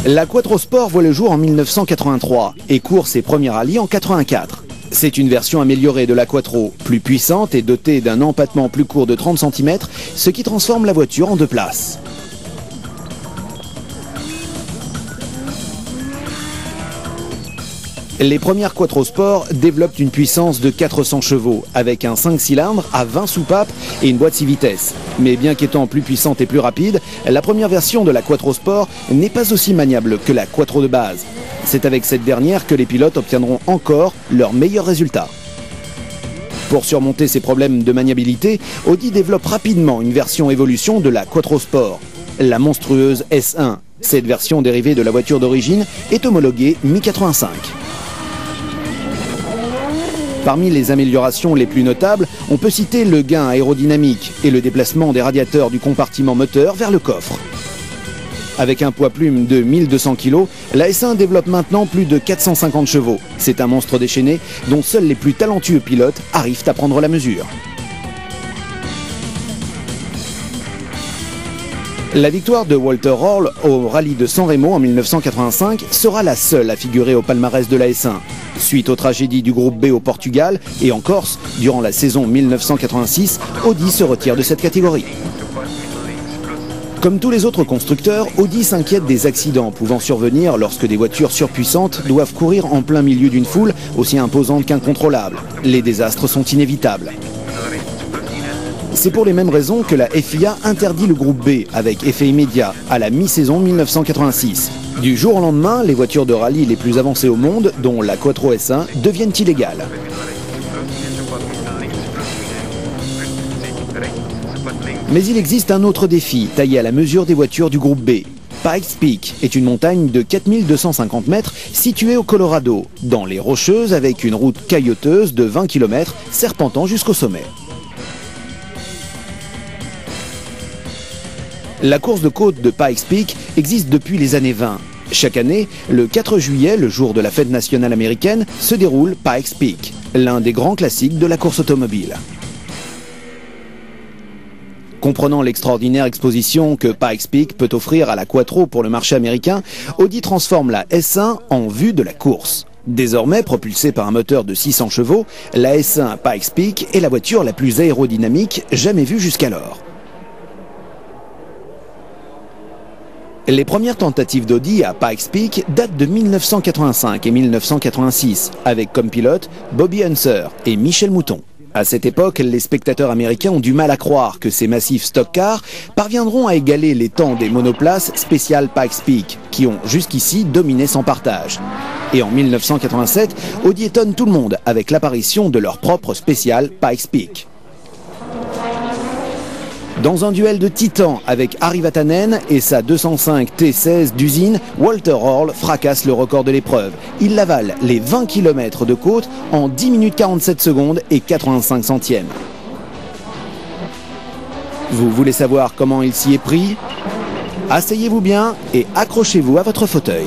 La Quattro Sport voit le jour en 1983 et court ses premiers rallyes en 84. C'est une version améliorée de la Quattro, plus puissante et dotée d'un empattement plus court de 30 cm, ce qui transforme la voiture en 2 places. Les premières Quattro Sport développent une puissance de 400 chevaux, avec un 5 cylindres à 20 soupapes et une boîte 6 vitesses. Mais bien qu'étant plus puissante et plus rapide, la première version de la Quattro Sport n'est pas aussi maniable que la Quattro de base. C'est avec cette dernière que les pilotes obtiendront encore leurs meilleurs résultats. Pour surmonter ces problèmes de maniabilité, Audi développe rapidement une version évolution de la Quattro Sport, la monstrueuse S1. Cette version dérivée de la voiture d'origine est homologuée Mi-85. Parmi les améliorations les plus notables, on peut citer le gain aérodynamique et le déplacement des radiateurs du compartiment moteur vers le coffre. Avec un poids plume de 1200 kg, la S1 développe maintenant plus de 450 chevaux. C'est un monstre déchaîné dont seuls les plus talentueux pilotes arrivent à prendre la mesure. La victoire de Walter Röhrl au rallye de San Remo en 1985 sera la seule à figurer au palmarès de la S1. Suite aux tragédies du groupe B au Portugal et en Corse, durant la saison 1986, Audi se retire de cette catégorie. Comme tous les autres constructeurs, Audi s'inquiète des accidents pouvant survenir lorsque des voitures surpuissantes doivent courir en plein milieu d'une foule aussi imposante qu'incontrôlable. Les désastres sont inévitables. C'est pour les mêmes raisons que la FIA interdit le groupe B avec effet immédiat à la mi-saison 1986. Du jour au lendemain, les voitures de rallye les plus avancées au monde, dont la Quattro S1, deviennent illégales. Mais il existe un autre défi, taillé à la mesure des voitures du groupe B. Pikes Peak est une montagne de 4250 mètres située au Colorado, dans les Rocheuses avec une route caillouteuse de 20 km serpentant jusqu'au sommet. La course de côte de Pikes Peak existe depuis les années 20. Chaque année, le 4 juillet, le jour de la fête nationale américaine, se déroule Pikes Peak, l'un des grands classiques de la course automobile. Comprenant l'extraordinaire exposition que Pikes Peak peut offrir à la Quattro pour le marché américain, Audi transforme la S1 en vue de la course. Désormais propulsée par un moteur de 600 chevaux, la S1 Pikes Peak est la voiture la plus aérodynamique jamais vue jusqu'alors. Les premières tentatives d'Audi à Pikes Peak datent de 1985 et 1986, avec comme pilote Bobby Unser et Michel Mouton. À cette époque, les spectateurs américains ont du mal à croire que ces massifs stock cars parviendront à égaler les temps des monoplaces spéciales Pikes Peak, qui ont jusqu'ici dominé sans partage. Et en 1987, Audi étonne tout le monde avec l'apparition de leur propre spéciale Pikes Peak. Dans un duel de titans avec Harry Vatanen et sa 205 T16 d'usine, Walter Röhrl fracasse le record de l'épreuve. Il avale les 20 km de côte en 10 minutes 47 secondes et 85 centièmes. Vous voulez savoir comment il s'y est pris? Asseyez-vous bien et accrochez-vous à votre fauteuil.